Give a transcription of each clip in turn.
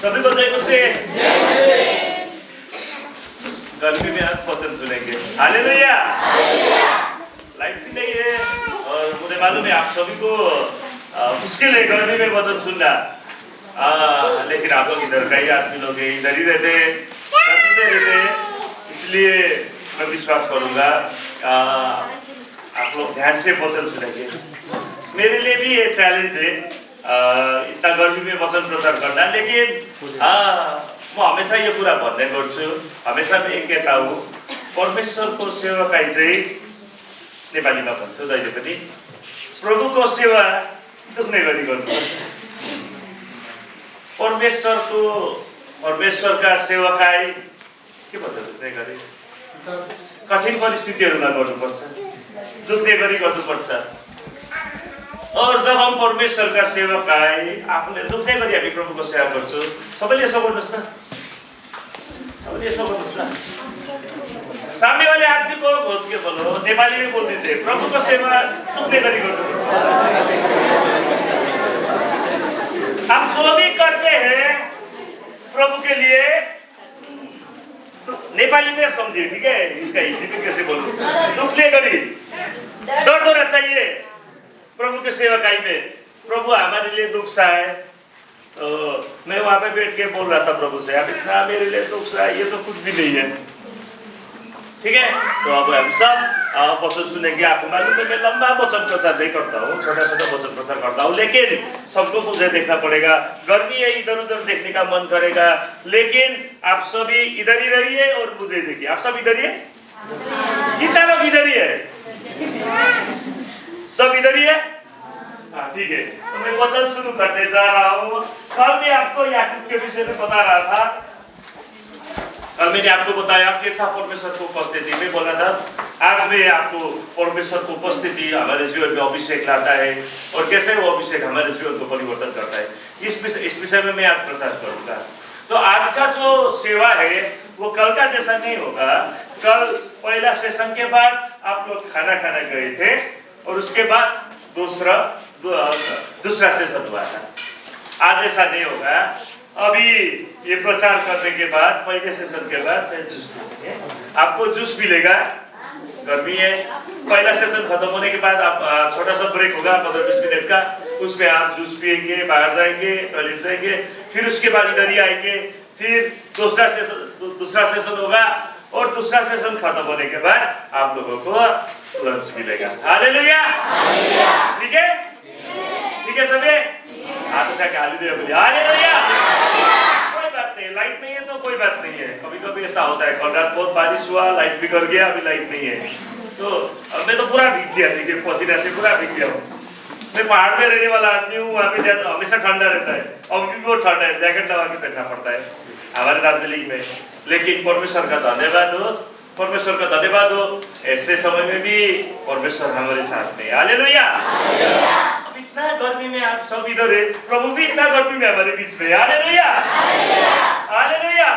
सभी को जय मसीह। गर्मी में आज वचन सुनेंगे। हालेलुया। लाइट भी नहीं है और मुझे मालूम है आप सभी को मुश्किल है गर्मी में वचन सुनना। लेकिन आप लोग इधर का ही आदमी लोग इधर ही रहते, इसलिए मैं विश्वास करूंगा आप लोग ध्यान से वचन सुनेंगे। मेरे लिए भी ये चैलेंज है इतना गर्मी में वचन प्रचार करना, लेकिन म हमेशा यो कुरा भन्ने गर्छु, हमेशा म एक कहता हूँ परमेश्वरको सेवाकाई चाहिँ नेपालीमा भन्छु जहिले पनि प्रभुको सेवा दुख्ने गरी गर्नुपर्छ। परमेश्वरका सेवाकाई के भन्छ दुख्ने गरी कठिन परिस्थितिहरूमा गर्नुपर्छ, दुख्ने गरी गर्नुपर्छ। और जब हम परमेश्वर का सेवक आए आपने दुखने गरी हामी प्रभुको सेवा गर्छौं। सबैले यसो गर्नुस् न, सबैले यसो गर्नुस् न। सामने वाले आदमी को खोज के बोलो, नेपाली में बोल दीजिए प्रभुको सेवा दुखने गरी गर्नुपर्छ। हम जो भी करते हैं प्रभु के लिए, नेपाली में समझिए, ठीक है? इसका हिंदी में कैसे बोलूं? दुखने गरी, दर्द होना चाहिए प्रभु के सेवकाई में। प्रभु हमारे लिए दुख सहाय। तो मैं वहां पे बैठ के बोल रहा था प्रभु से, अब इतना मेरे लिए दुख सहाय, ये तो कुछ भी नहीं है, ठीक है? तो अब हम सब वचन सुनेंगे। आपको मालूम है मैं लंबा वचन प्रचार नहीं करता हूँ, छोटा छोटा वचन प्रचार करता हूँ, लेकिन सबको मुझे देखना पड़ेगा। गर्मी है, इधर उधर देखने का मन करेगा, लेकिन आप सभी इधर ही रहिए और मुझे देखिए। आप सब इधर ही है? कितना लोग इधर ही है? सब इधर ही है? हाँ ठीक है। तो मैं वचन शुरू करने जा रहा हूँ। कल मैं आपको याकूब के विषय में बता रहा था। कल मैंने आपको बताया कैसा परमेश्वर की उपस्थिति में बोला था। आज मैं आपको परमेश्वर की उपस्थिति हमारे जीवन में अभिषेक लाता है और कैसे वो अभिषेक हमारे जीवन को परिवर्तन करता है, इस विषय में मैं आज प्रचार करूंगा। तो आज का जो सेवा है वो कल का जैसा नहीं होगा। कल पहला सेशन के बाद आप लोग खाना खाने गए थे और उसके बाद दूसरा सेशन हुआ था। आज ऐसा नहीं होगा। अभी ये प्रचार करने के बाद पहले सेशन के बाद चाहे जूस देंगे, आपको जूस मिलेगा। गर्मी है, पहला सेशन खत्म होने के बाद आप छोटा सा ब्रेक होगा 15-20 मिनट का, उसमें आप जूस पिएंगे, बाहर जाएंगे, टॉयलेट जाएंगे, फिर उसके बाद इधर ही आएंगे, फिर दूसरा सेशन होगा और दूसरा सेशन खत्म होने के बाद आप लोगों को लंच मिलेगा। हालेलुया, ठीक है? ठीक है सभी? हाथ उठा के हालेलुया बोलिए। हालेलुया। कोई बात नहीं, लाइट नहीं है तो कोई बात नहीं है। कभी कभी ऐसा होता है, कल रात बहुत बारिश हुआ, लाइट भी कर गया, अभी लाइट नहीं है। तो मैं तो पूरा भीग गया, देखिए पसीने से पूरा भीग गया हूँ। मैं पहाड़ में रहने वाला आदमी हूँ, वहाँ पे हमेशा ठंडा रहता है। अब भी बहुत ठंडा है, जैकेट लगा के बैठना पड़ता है हमारे दार्जिलिंग में। लेकिन परमेश्वर का धन्यवाद हो, परमेश्वर का धन्यवाद हो, ऐसे समय में भी परमेश्वर हमारे साथ में। हालेलुया। अब इतना गर्मी में आप सब इधर है, प्रभु भी इतना गर्मी में हमारे बीच में। Hallelujah, hallelujah.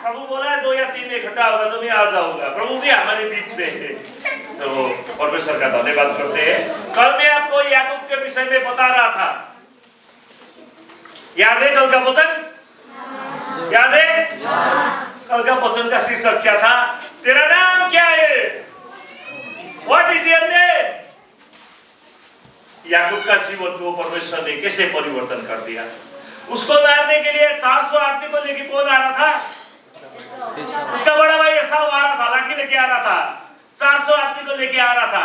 प्रभु बोला है 2 या 3 इकट्ठा होगा तो मैं आ जाऊंगा। प्रभु भी हमारे बीच में है, तो परमेश्वर का धन्यवाद करते हैं। कल मैं आपको याकूब के विषय में बता रहा था, याद है कल का वचन? याद है? कल का वचन का शीर्षक क्या था? तेरा नाम क्या है? What is your name? याकूब का जीवन को परमेश्वर ने कैसे परिवर्तन कर दिया। उसको मारने के लिए 400 आदमी को लेके कौन आ रहा था? उसका बड़ा भाई एसाव आ रहा था, लाठी लेके आ रहा था, 400 आदमी को लेके आ रहा था।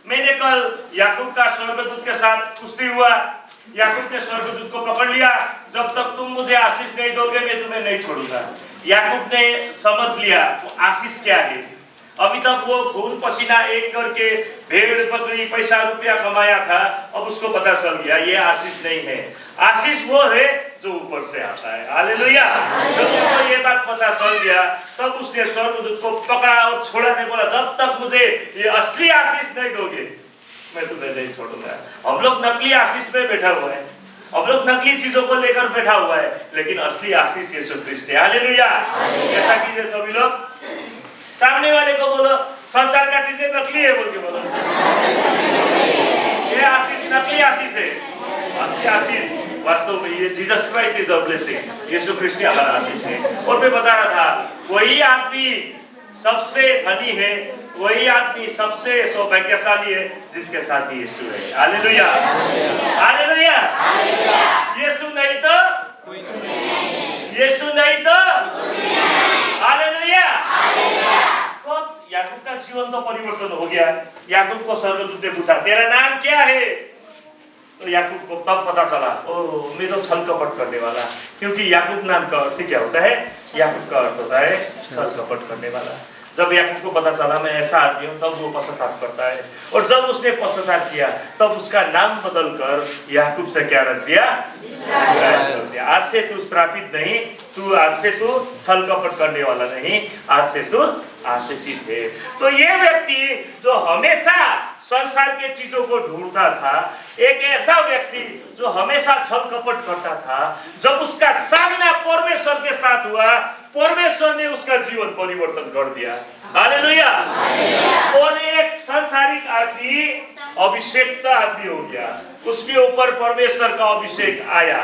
मैंने कल याकूब का स्वर्गदूत के साथ कुश्ती हुआ। याकूब ने स्वर्गदूत को पकड़ लिया, जब तक तुम मुझे आशीष नहीं दोगे मैं तुम्हें नहीं छोड़ूंगा। याकूब ने समझ लिया आशीष क्या है। अभी तक वो खून पसीना एक करके भेड़ बकरी पैसा रुपया कमाया था, अब उसको पता चल गया ये आशीष नहीं है। आशीष वो है जो ऊपर से आता है। हालेलुया। जब उसको ये बात पता चल गया तब उसने स्वर्गदूत को पकड़ा और छोड़ा, नहीं बोला जब तक मुझे ये असली आशीष नहीं दोगे मैं तुम्हें नहीं छोड़ूंगा। हम लोग नकली आशीष में बैठा हुआ है, हम लोग नकली चीजों को लेकर बैठा हुआ है, लेकिन असली आशीष यीशु ख्रिस्ट है। हालेलुया। ऐसा कीजिए सभी लोग, सामने वाले को बोलो संसार का चीजें नकली है बोल के बोलो। ये आशीष नकली आशीष है, असली आशीष वास्तव में ये Jesus Christ is a blessing, यीशु ख्रिस्ट हमारा आशीष है। और मैं बता रहा था वही आदमी सबसे धनी है, वही आदमी सबसे सौभाग्यशाली है जिसके साथ यीशु है। Hallelujah, hallelujah. यीशु नहीं तो यीशु नहीं तो हालेलुया। तो याकूब का जीवन तो परिवर्तन हो गया। याकूब को स्वर्गदूत ने पूछा तेरा नाम क्या है? तो याकूब को तब पता चला ओ मैं तो छल कपट करने वाला, क्योंकि याकूब नाम का अर्थ क्या होता है? याकूब का अर्थ होता है छल कपट करने वाला। जब याकूब को पता चला मैं ऐसा आदमी हूं, तब वो पश्चाताप करता है। और जब उसने पश्चाताप किया तब उसका नाम बदलकर याकूब से क्या रख दिया? आज से तू श्रापित नहीं, तू आज से तू छल कपट करने वाला नहीं, आज से तू आशीषित है। तो ये व्यक्ति जो हमेशा संसार के चीजों को ढूंढता था, एक ऐसा व्यक्ति जो हमेशा छल कपट करता था, जब उसका सामना परमेश्वर के साथ हुआ, परमेश्वर ने उसका जीवन परिवर्तन कर दिया। हालेलुया। और एक सांसारिक आदमी अभिषेक आदमी हो गया, उसके ऊपर परमेश्वर का अभिषेक आया।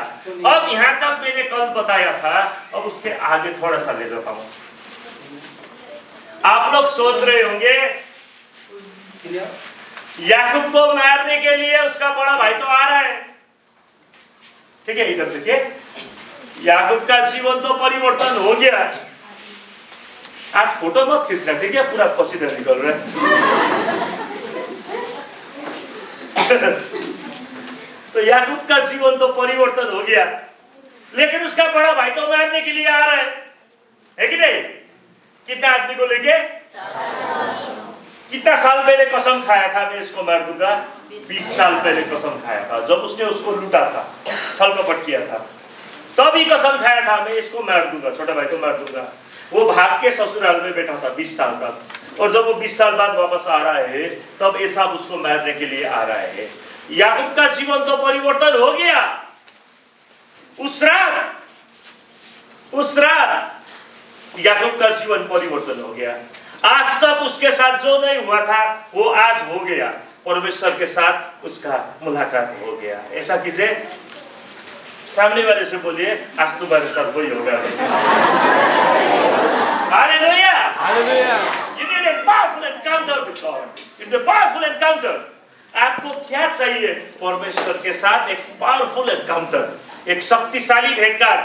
अब यहाँ तक मैंने कल बताया था, अब उसके आगे थोड़ा सा ले जाता हूं। आप लोग सोच रहे होंगे याकूब को मारने के लिए उसका बड़ा भाई तो आ रहा है, ठीक है? इधर देखिए, याकूब का जीवन तो परिवर्तन हो गया। आज फोटो मत खींचना, ठीक है? पूरा पसीना निकल रहा है। तो याकूब का जीवन तो परिवर्तन हो गया, लेकिन उसका बड़ा भाई तो मारने के लिए आ रहा है कि नहीं? कितना आदमी को लेके? कितना साल पहले कसम खाया था मैं इसको मार दूंगा? 20 साल पहले कसम खाया था, जब उसने उसको लूटा था, छल कपट किया था, तभी कसम खाया था मैं इसको मार दूंगा, छोटा भाई को मार दूंगा। वो भाग के ससुराल में बैठा था 20 साल तक, और जब वो 20 साल बाद वापस आ रहा है तब एसाव उसको मारने के लिए आ रहा है। याकूब का जीवन तो परिवर्तन हो गया। उस रात याकूब का जीवन परिवर्तन हो गया। आज तक उसके साथ जो नहीं हुआ था वो आज हो गया, परमेश्वर के साथ उसका मुलाकात हो गया। ऐसा कीजिए, सामने वाले से बोलिए आज तुम्हारे साथ वही होगा। Hallelujah, hallelujah. You need a powerful encounter with God. In the powerful encounter, आपको क्या चाहिए? परमेश्वर के साथ एक पावरफुल एनकाउंटर, एक शक्तिशाली भेटघाट,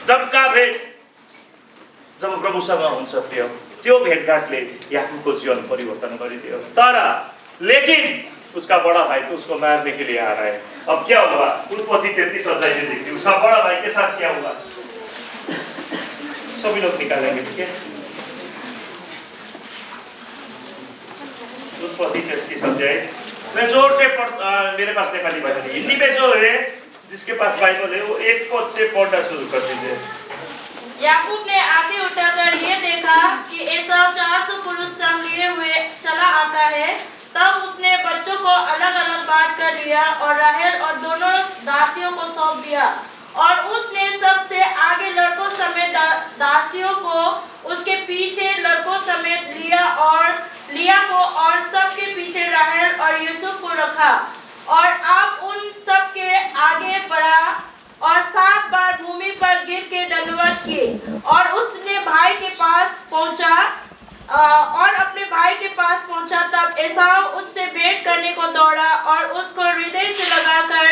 जबका भेट जब प्रभुसँग हुन्छ त्यो भेटघाटले याकूबको जीवन परिवर्तन गरिदियो। तर लेकिन उसका बड़ा भाई तो उसको मारने के लिए आ रहा है। अब क्या हुआ? उत्पत्ति 33 अध्याय में देखिए उसका बड़ा भाई के साथ क्या हुआ। सभी लोग निकालेंगे, ठीक है? उत्पत्ति 33 अध्याय मैं जोर से मेरे पास नेपाली बाइबल नहीं, हिंदी में जो है जिसके पास बाइबल है वो एक पद से पढ़ना शुरू कर दीजिए। याकूब ने आंखें उठाकर ये देखा कि एसाव 400 पुरुष संग लिए हुए चला आता है। तब उसने बच्चों को अलग अलग बांट कर लिया और राहेल और दोनों दासियों को सौंप दिया, और उसने सबसे आगे लड़कों समेत दासियों को, उसके पीछे लड़कों समेत लिया को और सबके पीछे राहेल और यूसुफ को रखा। और अब उन सब के आगे बढ़ा और 7 बार भूमि पर गिर के दंडवत किए, और उसने भाई के पास पहुंचा और अपने भाई के पास पहुंचा। तब एसाव उससे भेंट करने को दौड़ा और उसको हृदय से लगाकर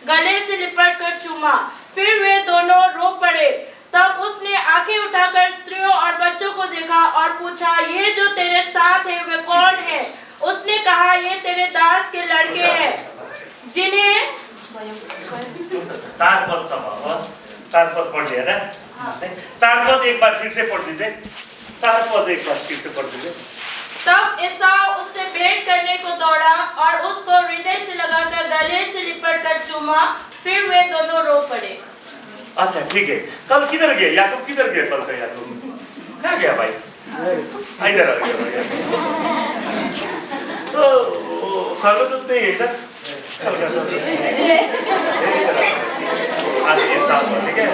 गले से लिपट कर चूमा। फिर वे दोनों रो पड़े। तब उसने आंखें उठाकर स्त्रियों और बच्चों को देखा और पूछा, ये जो तेरे साथ है वे कौन है? उसने कहा, ये तेरे दास के लड़के हैं जिन्हें 4 पद पढ़ लिया ना? 4 पद एक बार फिर से पढ़ दीजिए। 4 पद एक बार फिर से पढ़ दीजिए। तब एसाव उससे भेंट करने को दौड़ा और उसको हृदय से लगाकर गले से लिपट कर चूमा। फिर वे दोनों रो पड़े। अच्छा ठीक है, कल किधर गए याकूब? किधर गए कल का याकूब? कहाँ गया भाई? इधर आ गया। तो स्वर्गदूत नहीं है इधर, आज एसाव, ठीक है?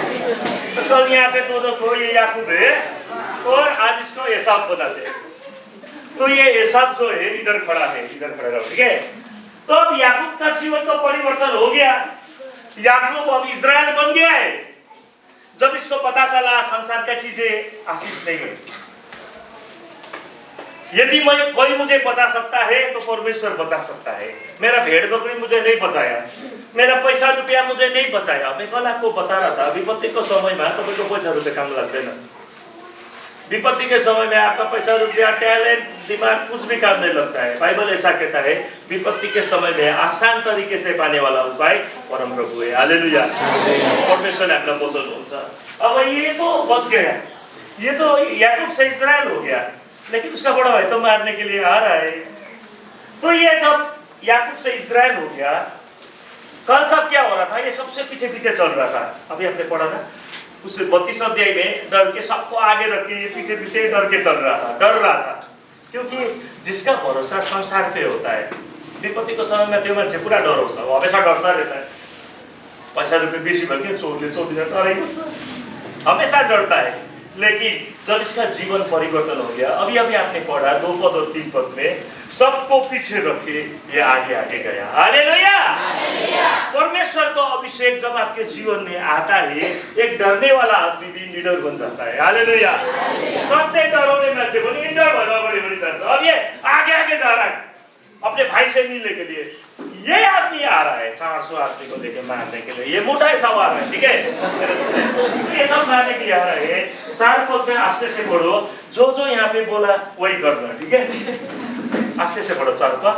तो कल यहाँ पे दोनों को ये याकूब है और आज इसको एसाव बनाते हैं। तो ये एसाव जो है इधर खड़ा है, इधर खड़ा रहो, ठीक है? तो अब याकूब का जीवन तो परिवर्तन हो गया। याकूब अब इजराइल बन गया है। जब इसको पता चला संसार का चीजें आशीष नहीं है, यदि कोई मुझे बचा सकता है तो परमेश्वर बचा सकता है। मेरा भेड़ बकरी मुझे नहीं बचाया, मेरा पैसा रुपया मुझे नहीं बचाया। मैं कल आपको बता रहा था, विपत्तिको समयमा तपाईको पैसा रुपया काम लाग्दैन। विपत्ति के समय में आपका पैसा रुपया, टैलेंट, दिमाग कुछ भी काम नहीं लगता है। बाइबल ऐसा कहता है विपत्ति के समय में आसान तरीके से पाने वाला उपाय परम प्रभु है। हालेलुया। परमेश्वर ने आपका बचाउनुहुन्छ। अब ये तो बच गया, ये तो याकूब से इजराइल हो गया, लेकिन उसका बड़ा भाई तो मारने के लिए आ रहा है। तो ये जब याकूब से इजराइल हो गया, कल तक क्या हो रहा था? ये सबसे पीछे पीछे चल रहा था। अभी आपने पढ़ा ना, उस 32 अध्याय में डर के सबको आगे रख के पीछे पीछे डर के चल रहा था, डर रहा था। क्योंकि जिसका भरोसा संसार पे होता है, विपत्ति को समय में त्यो मान्छे पूरा डराउँछ, हमेशा डरता रहता है। पैसा रुपये बेसी भयो कि चोरले चोरी डराएको छ, हमेशा डरता है। लेकिन जब इसका जीवन परिवर्तन हो गया, अभी अभी आपने पढ़ा 2 पद और 3 पद में, सबको पीछे रखे ये आगे आगे गया। हालेलुया। परमेश्वर को अभिषेक जब आपके जीवन में आता है, एक डरने वाला आदमी भी लीडर बन जाता है। हालेलुया। सत्य डराउने मान्छे पनि लीडर भएर अगाडि बढी जान्छ। अब ये आगे आगे जा रहा है अपने भाई से मिलने के लिए। ये आदमी आ रहा है 400 आदमी को लेकर मारने के लिए। ये मोटा ही सवार है, ठीक है। ये सब मारने के लिए आ रहा है। 4 पद में आस्ते से पढ़ो, जो जो यहाँ पे बोला वही करना, ठीक है। आस्ते से पढ़ो 4 पद,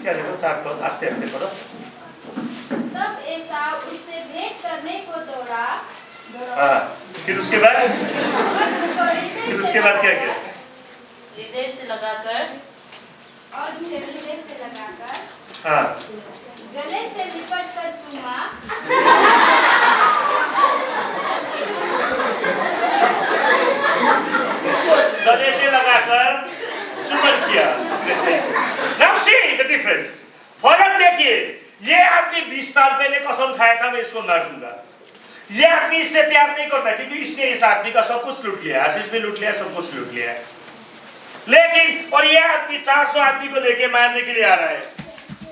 क्या देखो 4 पद आस्ते आस्ते पढ़ो। तब एसाव उससे भेंट करने को दौड़ा। हाँ, फिर उसके बाद क्या किया? हृदय से लगाकर और हृदय से लगाकर, हाँ, गले से लिपट कर चूमा। इसको गले से लगाकर चुम्बन किया। Now see the difference. फर्क देखिए, ये आदमी 20 साल पहले कसम खाया था मैं इसको मार दूंगा। ये आदमी इससे प्यार नहीं करता क्योंकि इसने इस आदमी का सब कुछ लूट लिया, आशीष भी लूट लिया, सब कुछ लूट लिया। लेकिन और ये आदमी 400 आदमी को लेके मारने के लिए आ रहा है।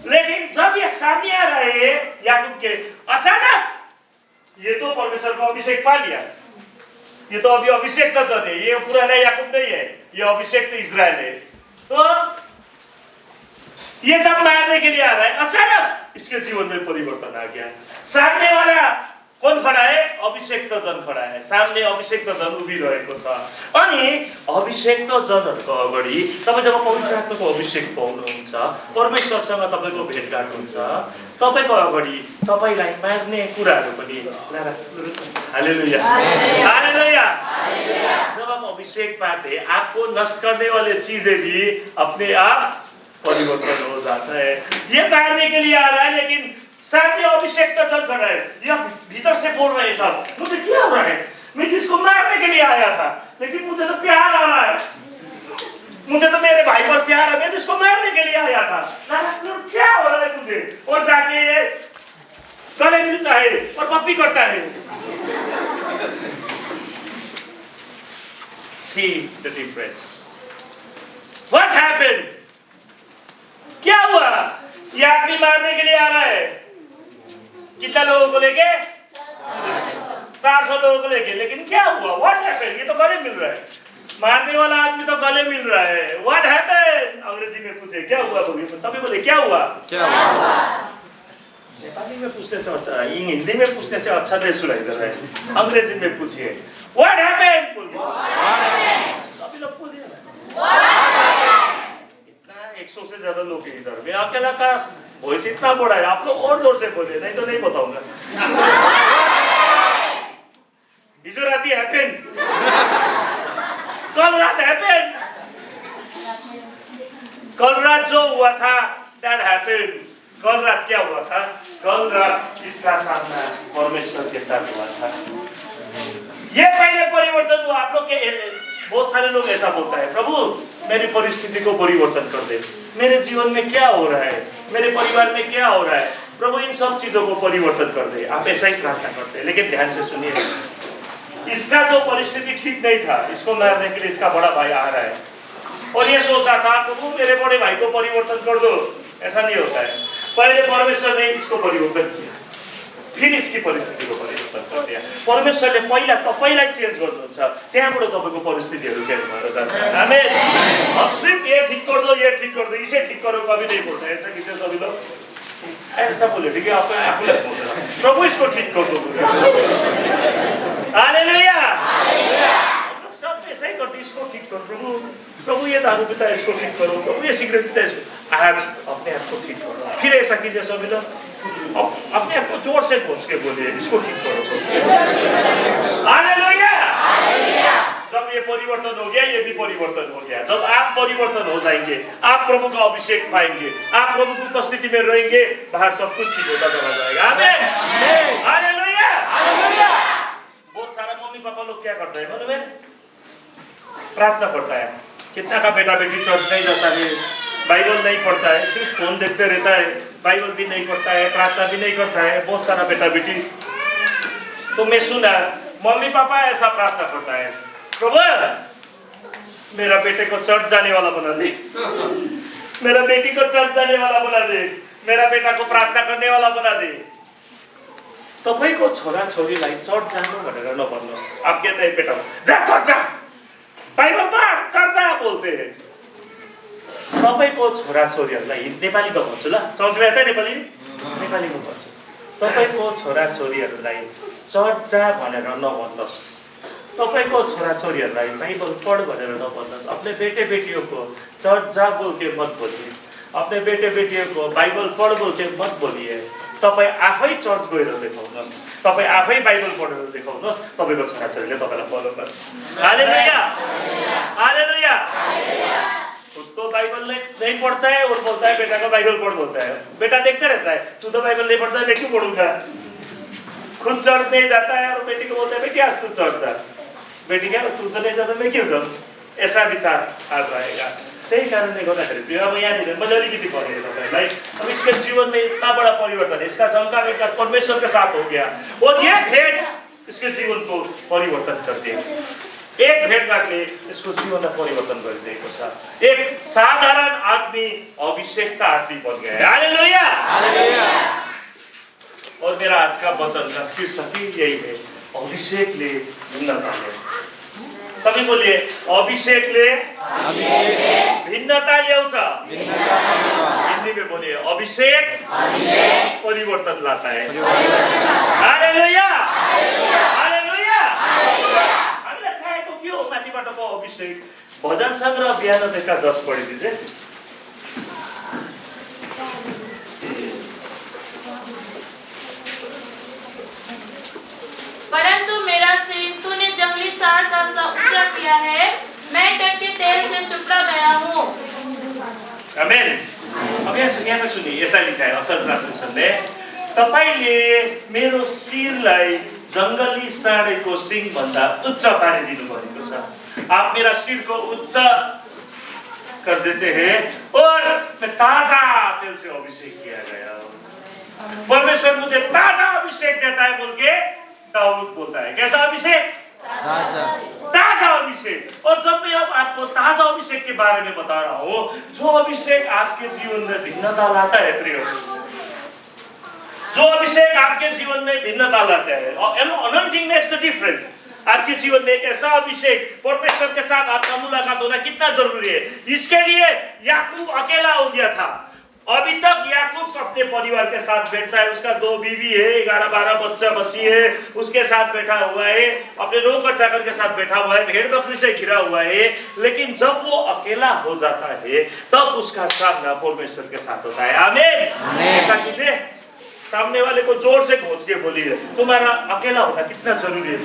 लेकिन जब ये सामने आ रहे हैं याकूब के, अचानक ये तो परमेश्वर को अभिषेक पा लिया, ये तो अभी अभिषेक का जन है, ये पुराना याकूब नहीं है, ये अभिषेक तो इजराइल है। तो ये जब मारने के लिए आ रहा है, अचानक इसके जीवन में परिवर्तन आ गया। सामने वाला कौन खड़ा है? अभिषेक जन खड़ा है। सामने अभिषेक जन उभिरहेको छ। अनि अभिषेक जनहरुको अगाडि तपाई जब पवित्र आत्माको अभिषेक पाउनुहुन्छ, परमेश्वरसँग तपाईको भेटघाट हुन्छ, तपाईको अगाडि तपाईलाई मार्ने कुराहरु पनि हालेलुया हालेलुया। जब हम अभिषेक पाते, आपको नष्ट करने वाले चीजें भी अपने आप परिवर्तन हो जाता है। ये मारने के लिए आ रहा है, लेकिन सामने अभिषेक तो चल रहा है। ये भीतर से बोल रहे हैं सब, मुझे क्या हो रहा है? मैं किसको मारने के लिए आया था, लेकिन मुझे तो प्यार आ रहा है, मुझे तो मेरे भाई पर प्यार है, मैं तो इसको मारने के लिए आया था। क्या हो रहा है मुझे? और जाके ये गले मिलता है और पप्पी करता है। See the difference. What happened? क्या हुआ? ये आदमी मारने के लिए आ रहा है, कितना लोगों को लेके? 400 लोगों को लेके। लेकिन क्या हुआ? What happened? ये तो गले मिल रहा है, मारने वाला आदमी तो गले मिल रहा है। What happened? अंग्रेजी में पूछे क्या हुआ? सभी बोले क्या हुआ? क्या हुआ? नेपाली में पूछने से अच्छा, हिंदी में पूछने से अच्छा नहीं सुनाई दे रहा है, अंग्रेजी में पूछिए। What happened? सभी लोग बोलिए ना। 100 से ज्यादा लोग हैं इधर, मैं अकेला का वॉइस इतना बड़ा है, आप लोग और जोर से बोले, नहीं तो नहीं बताऊंगा। हिजो राती हैपेंड, कल रात हैपेंड, कल रात जो हुआ था दैट हैपेंड। कल रात क्या हुआ था? कल रात इसका सामना परमेश्वर के साथ हुआ था। ये पहले परिवर्तन हुआ। आप लोग के बहुत सारे लोग ऐसा बोलता है, प्रभु मेरी परिस्थिति को परिवर्तन कर दे, मेरे जीवन में क्या हो रहा है, मेरे परिवार में क्या हो रहा है, प्रभु इन सब चीजों को परिवर्तन कर दे। आप ऐसा ही प्रार्थना करते हैं, लेकिन ध्यान से सुनिए, इसका जो परिस्थिति ठीक नहीं था, इसको मारने के लिए इसका बड़ा भाई आ रहा है और ये सोच रहा था प्रभु मेरे बड़े भाई को परिवर्तन कर दो। ऐसा नहीं होता है, पहले परमेश्वर ने इसको परिवर्तन किया। फेरि इसकी परिस्थितिको परिवर्तन गरिदिए। परमेश्वरले पहिला तपाईँलाई चेन्ज गर्नुहुन्छ, त्यहाँबाट तपाईँको परिस्थितिहरू चेन्ज भएर जान्छ। आमेन। हम सिर्फ ये ठीक कर दो, ये ठीक कर दो, इसे ठीक करो, कभी नहीं बोलते ऐसा कीजिए सभी लोग। ऐसा बोले ठीक है, आफूलाई बोल्दैन, प्रभु इसको ठीक कर दो। हालेलुया। सब ऐसा ही करते, इसको ठीक करो प्रभु, प्रभु ये दारू पीता है इसको ठीक करो, प्रभु ये सिगरेट पीता है इसको, आज अपने आप को ठीक करो। फिर ऐसा कीजिए सभी लोग, अपने आप को जोर से खोज के बोलिए इसको ठीक करो। हालेलुया। जब ये परिवर्तन हो गया, ये भी परिवर्तन हो गया। जब आप परिवर्तन हो जाएंगे, आप प्रभु का अभिषेक पाएंगे, आप प्रभु की उपस्थिति में रहेंगे, बाहर सब कुछ ठीक होता चला जाएगा। आमीन। हालेलुया। बहुत सारा मम्मी पापा लोग क्या करते हैं मालूम है? प्रार्थना पढ़ता है, कितना का बेटा बेटी चर्च नहीं जाता है, बाइबल नहीं पढ़ता है, सिर्फ फोन देखते रहता है, बाइबल भी नहीं पढ़ता है, प्रार्थना भी नहीं करता है, बहुत सारा बेटा बेटी। तो मैं सुना मम्मी पापा ऐसा प्रार्थना करता है, प्रभु मेरा बेटे को चर्च जाने वाला बना दे, मेरा बेटी को चर्च जाने वाला बना दे, मेरा बेटा को प्रार्थना करने वाला बना दे। तपाईँको छोरा छोरीलाई चर्च जानु भनेर नभन्नुहोस्। आप कहते हैं बेटा जा चर्च जा, बाइबल पढ, चर्च जा बोलते हैं। तपाईँको छोरा छोरीहरूलाई नेपालीमा भन्छु ल, समझमा आयो त नेपाली? नेपालीमा भन्छु। तपाईँको छोरा छोरीहरूलाई चर्च जा भनेर नभन्नुहोस्। तपाईँको छोरा छोरीहरूलाई बाइबल पढ भनेर नभन्नुहोस्। अपने बेटे बेटियों को चर्च जा बोल के मत बोलिए, अपने बेटे बेटियों को बाइबल पढ बोल के मत बोलिए। तपाईँ आफै चर्च गएर देखाउनुहोस्, तपाईँ आफै बाइबल पढेर देखाउनुहोस्, तपाईँको छोरा छोरीले तपाईँलाई फलो गर्छ। हालेलुया। हालेलुया। खुद तो बाइबल नहीं पढ़ता है और बोलता है बेटा को बाइबल पढ़ बोलता है। बेटा देखते रहता है, तू तो बाइबल नहीं पढ़ता है, मैं क्यों पढ़ूंगा। खुद चर्च नहीं जाता है और बेटी को बोलता है बेटी आज तू चर्च जा, बेटी क्या तू तो नहीं जाता मैं क्यों जाऊँ, ऐसा विचार आ जाएगा। त्यही कारणले गर्दाखेरि अब यहाँनिर मैले अलिकति भनेँ तपाईँलाई, अब इसके जीवन में इतना बड़ा परिवर्तन है, इसका चमका परमेश्वर के साथ हो गया और ये भेंट इसके जीवन को परिवर्तन कर दिया। एक भेटघाटले इसको जीवनलाई परिवर्तन गरिदिएको छ। एक साधारण आदमी अभिषेकता आदमी बन गया है। हालेलुया। हालेलुया। और मेरा आज का वचन का शीर्षक ही यही है, अभिषेकले भिन्नता ल्याउँछ। सबै बोलिए, अभिषेकले भिन्नता ल्याउँछ। हिन्दी में बोलिए, अभिषेक परिवर्तन लाता है। हालेलुया। हालेलुया। के हो माथिबाटको अभिषेक? भजन संग्रह बिहान देखा 10 पढिदिए। परंतु मेरा सिर तूने जंगली सार का सा ऊंचा किया है, मैं तट के तेल से चुपड़ा गया हूँ। आमेन। अब यहाँ पे सुनिए, ऐसा लिखा है असल ट्रांसलेशन में, तपाईले मेरो सिरलाई जंगली साँडेको सिंह भन्दा उच्च पारिदिनु भएको छ। आप मेरा सिर को उच्च कर देते हैं और मैं ताजा तेल से अभिषेक किया गया। परमेश्वर मुझे ताजा अभिषेक देता है बोल के दाऊद बोलता है। कैसा अभिषेक? ताजा अभिषेक। और जब मैं अब आपको ताजा अभिषेक के बारे में बता रहा हूँ, जो अभिषेक आपके जीवन में भिन्नता लाता है प्रिय, जो अभिषेक आपके जीवन में भिन्नता लाता है, अनॉइंटिंग मेक्स द डिफरेंस। आपके जीवन में एक ऐसा अभिषेक, परमेश्वर के साथ आपका मुलाकात होना कितना जरूरी है। इसके लिए याकूब अकेला हो गया था। अभी तक याकूब अपने परिवार के साथ बैठता है, उसका 2 बीवी है, 11-12 बच्चा बच्ची है, उसके साथ बैठा हुआ है, अपने नौकर चाकर के साथ बैठा हुआ है, भेड़ बकरी से घिरा हुआ है। लेकिन जब वो अकेला हो जाता है तब उसका सामना परमेश्वर के साथ होता है। आमीन। ऐसा कीजिए, सामने वाले को जोर से खोज के बोलिए, तुम्हारा अकेला होना कितना जरूरी है।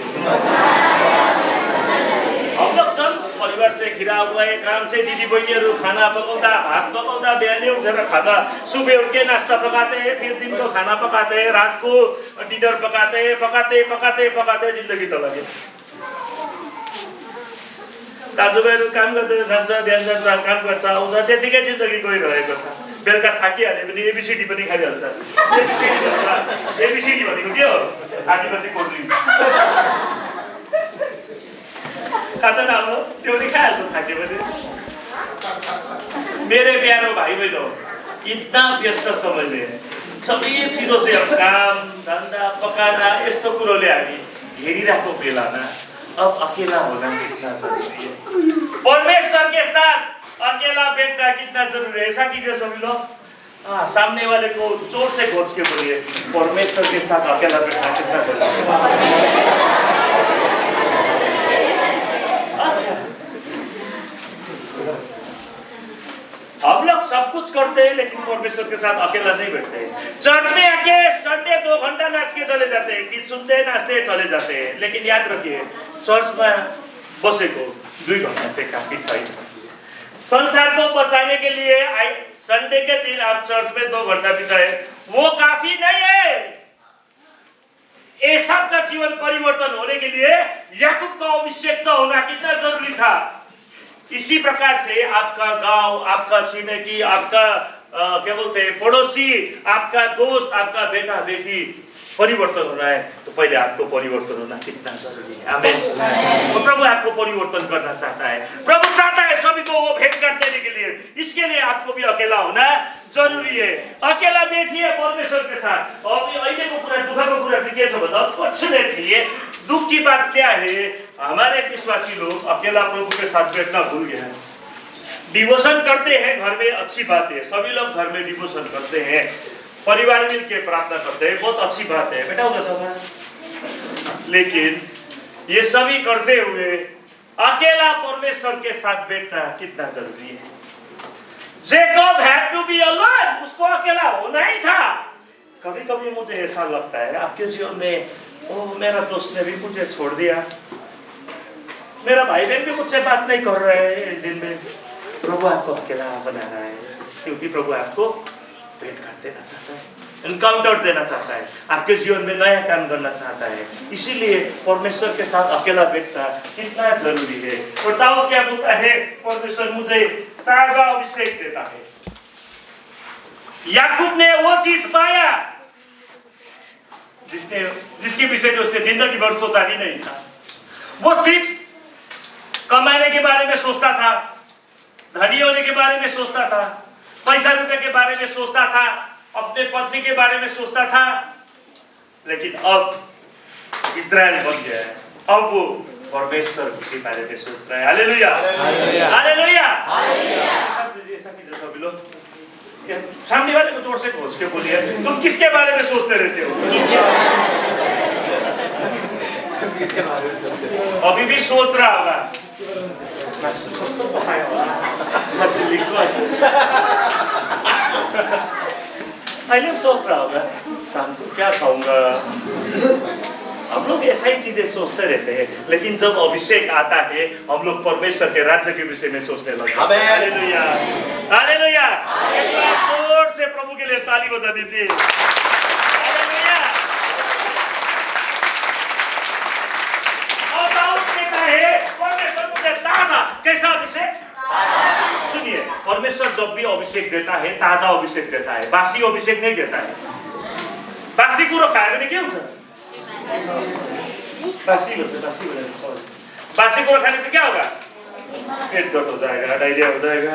हम लोग जब परिवार से घिरा हुआ है, काम से दीदी बहिनीहरू खाना पकाउँदा, भात पकाउँदा, बिहानै उठेर खाजा सुबह उठ के नाश्ता पकाते हैं, फिर दिन को खाना पकाते हैं, रात को डिनर पकाते हैं, पकाते जिंदगी चला गया। दाजुभाइहरू काम गर्दै जान्छ, बिहान जान्छ, काम गर्छ, आउँछ, त्यतिकै जिन्दगी गइरहेको छ। बेलुका थाकिहाल्यो भने एबिसिडी पनि खाइहाल्छ। एबिसिडी भनेको के हो? आदिवासी कोल्ड ड्रिङ्क खाता ना हो, त्यो पनि खाइहाल्छ थाक्यो भने। मेरे प्यारो भाइ बहिनी, इतना व्यस्त समय में सबै चिजों से अब काम धंधा पकाना यस्तो कुरोले हामी घेरिरहेको बेलामा अब अकेला होना कितना जरूरी है। परमेश्वर के साथ अकेला बैठना कितना जरूरी है। ऐसा कीजिए सभी लोग, सामने वाले को जोर से घोंच के बोलिए, परमेश्वर के साथ अकेला बैठना कितना जरूरी है। अच्छा, हम लोग सब कुछ करते हैं लेकिन परमेश्वर के साथ अकेला नहीं बैठते हैं। चर्च में आके संडे 2 घंटा नाच के चले जाते हैं, गीत सुनते नाचते चले जाते हैं, लेकिन याद रखिए चर्च में बसेको 2 घंटा से काफी चाहिए। संसार को बचाने के लिए संडे के दिन आप चर्च में 2 घंटा बिताए वो काफी नहीं है। ये सब का जीवन परिवर्तन होने के लिए याकूब का अभिषेक होना कितना जरूरी था। इसी प्रकार से आपका गांव, आपका छिमेकी, आपका क्या बोलते हैं पड़ोसी, आपका दोस्त, आपका बेटा बेटी परिवर्तन होना है तो पहले आपको परिवर्तन होना कितना जरूरी है। आमीन। तो प्रभु आपको परिवर्तन करना चाहता है। प्रभु चाहता है सभी को वो भेंट कर देने के लिए। इसके लिए आपको भी अकेला होना जरूरी है। अकेला बैठिए परमेश्वर के साथ। अभी अहिले को कुरा दुःखको कुरा चाहिँ के छ भन्दा अनफर्चुनेटली दुख की बात क्या है, हमारे विश्वासी लोग अकेला प्रभु के साथ बैठना भूल गए हैं। डिवोशन करते हैं घर में, अच्छी बात है, सभी लोग घर में डिवोशन करते हैं, परिवार मिल के प्रार्थना करते हैं, बहुत अच्छी बात है बेटा होगा। लेकिन ये सभी करते हुए अकेला परमेश्वर के साथ बैठना कितना जरूरी है। Jacob had to be alone, उसको अकेला होना ही था। कभी कभी मुझे ऐसा लगता है आपके जीवन में, ओ मेरा दोस्त ने भी मुझे छोड़ दिया, मेरा भाई बहन भी मुझसे बात नहीं कर रहे हैं एक दिन में। प्रभु आपको अकेला बनाना है क्योंकि प्रभु आपको भेंट कर देना चाहता है, एनकाउंटर देना चाहता है, आपके जीवन में नया काम करना चाहता है। इसीलिए परमेश्वर के साथ अकेला बैठना कितना जरूरी है। और दाऊद क्या बोलता है, परमेश्वर मुझे ताजा अभिषेक देता है। याकूब ने वो चीज पाया जिसके विषय में उसने जिंदगी भर सोचा ही नहीं था। वो सिर्फ कमाने के बारे में सोचता था, धनी होने के बारे में सोचता था, पैसा रुपए के बारे में सोचता था, अपने पत्नी के बारे में सोचता था। लेकिन अब इस्राएल बन गया है, अब वो परमेश्वर के बारे में सोच रहा है। हालेलुया, हालेलुया, ऐसा कीजिए सभी लोग, सामने वाले को जोर से घोंच के बोलिए, तुम किसके बारे में सोचते रहते हो? अभी भी सोच रहा होगा, पहले सोच रहा होगा शाम को क्या खाऊंगा। हम लोग ऐसा ही चीजें सोचते रहते हैं, लेकिन जब अभिषेक आता है हम लोग परमेश्वर के राज्य के विषय में सोचने लगते हैं। हालेलुया, हालेलुया, जोर से प्रभु के लिए ताली बजा दीजिए। हालेलुया। और दाऊद कहता है परमेश्वर मुझे ताजा, कैसा अभिषेक? सुनिए, परमेश्वर जब भी अभिषेक देता है ताजा अभिषेक देता है, बासी अभिषेक नहीं देता है। बासी कुरो खायो भने के हुन्छ? बासी कुरो खाने से क्या होगा? पेट दर्द हो जाएगा, डायरिया हो जाएगा,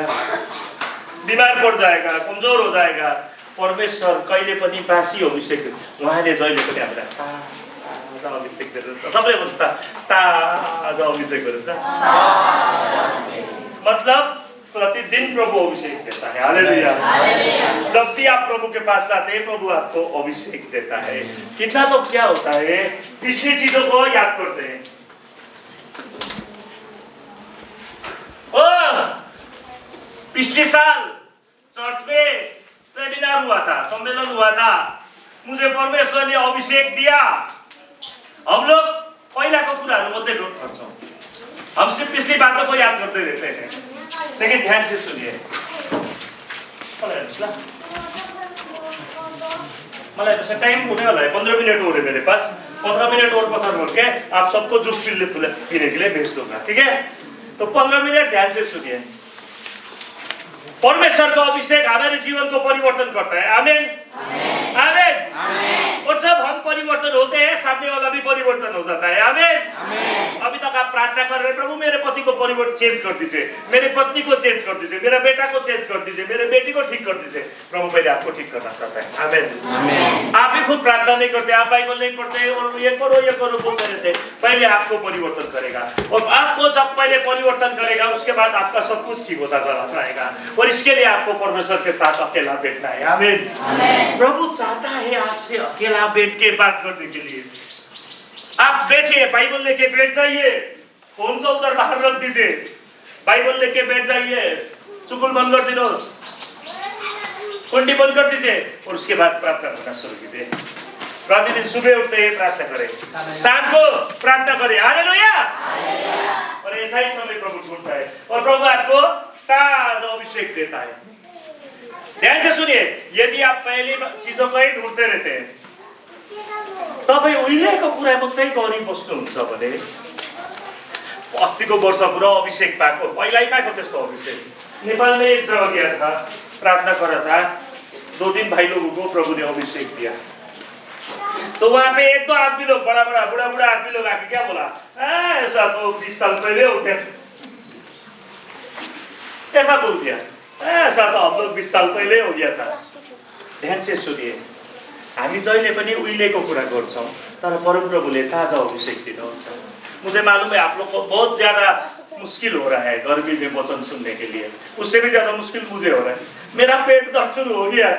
बीमार पड़ जाएगा, कमजोर हो जाएगा। परमेश्वर कहिले पनि बासी अभिषेक, उहाँले जहिले पनि हामीलाई ताजा अभिषेक दिनुहुन्छ। सबैले भन्छ ताजा अभिषेक गर्नुहोस् न। मतलब प्रतिदिन प्रभु अभिषेक देता है। हालेलुया। जब भी आप प्रभु के पास जाते हैं प्रभु आपको अभिषेक देता है। कितना तो क्या होता है, पिछली चीजों को याद करते हैं। पिछले साल चर्च में सेमिनार हुआ था, सम्मेलन हुआ था, मुझे परमेश्वर ने अभिषेक दिया। हम लोग पहिला को कुराहरु मात्रै नोट गर्छौं, हम सिर्फ पिछली बातों को याद करते रहते हैं। लेकिन ध्यान से सुनिए, मलाई ऐसा टाइम होने वाला है, 15 मिनट हो रहे मेरे पास, 15 मिनट और पछाड़ करके आप सबको जूस पीने के लिए भेज दूंगा, ठीक है? तो 15 मिनट ध्यान से सुनिए। परमेश्वर का अभिषेक हमारे जीवन को परिवर्तन करता है। आमीन, आमीन। और जब हम परिवर्तन होते हैं सामने वाला भी परिवर्तन हो जाता है। आमीन। अभी तक आप प्रार्थना कर रहे हैं, प्रभु मेरे पति को परिवर्तन चेंज कर दीजिए, मेरे पत्नी को चेंज कर दीजिए, मेरा बेटा को चेंज कर दीजिए, मेरे बेटी को ठीक कर दीजिए। प्रभु पहले आपको ठीक करना चाहता है। आमीन। आप ही खुद प्रार्थना नहीं करते, आप बाइबल नहीं पढ़ते और ये करो बोलते रहते, पहले आपको परिवर्तन करेगा। और आपको जब पहले परिवर्तन करेगा उसके बाद आपका सब कुछ ठीक होता चला जाएगा। और इसके लिए आपको परमेश्वर के साथ अकेला बैठना है। आमीन। प्रभु चाहता है आपसे अकेला बैठ के बात करने के लिए। आप बैठिए, बाइबल लेके बैठ जाइए, फोन को उधर बाहर रख दीजिए, बाइबल लेके बैठ जाइए, चुगल बंद कर दीजिए, कुंडी बंद कर दीजिए और उसके बाद प्रार्थना करना शुरू कीजिए। प्रतिदिन सुबह उठते ही प्रार्थना करें, शाम को प्रार्थना करें। हालेलुया। और ऐसा ही समय प्रभु ढूंढता है और प्रभु आपको ताजा अभिषेक देता है। ध्यान से सुनिए, यदि आप पहली चीजों को ही ढूंढते रहते हैं तपाईँ उहिलेको कुरा मात्रै गरी बस्नुहुन्छ भने अस्तिको वर्ष पुरा अभिषेक पाएको, पहिल्यै पाएको त्यस्तो अभिषेक। नेपाल में एक जगह गया था, प्रार्थना कर रहा था, 2 दिन भाई लोगों को प्रभु ने अभिषेक दिया। तो वहां पे 1-2 आदमी लोग, बड़ा बूढ़ा आदमी लोग आके क्या बोला, ऐसा तो 20 साल पहले हो गया, ऐसा बोल दिया, ऐसा तो हम लोग 20 साल पहले हो गया था। ध्यान से सुनिए, हामी जहिले पनि उहिलेको कुरा गर्छौं, तर परमप्रभुले ताजा अभिषेक दिनुहुन्छ। मुझे मालूम है आप लोग को बहुत ज्यादा मुश्किल हो रहा है गर्मी में वचन सुनने के लिए, उससे भी ज्यादा मुश्किल मुझे हो रहा है। मेरा पेट दर्द शुरू हो गया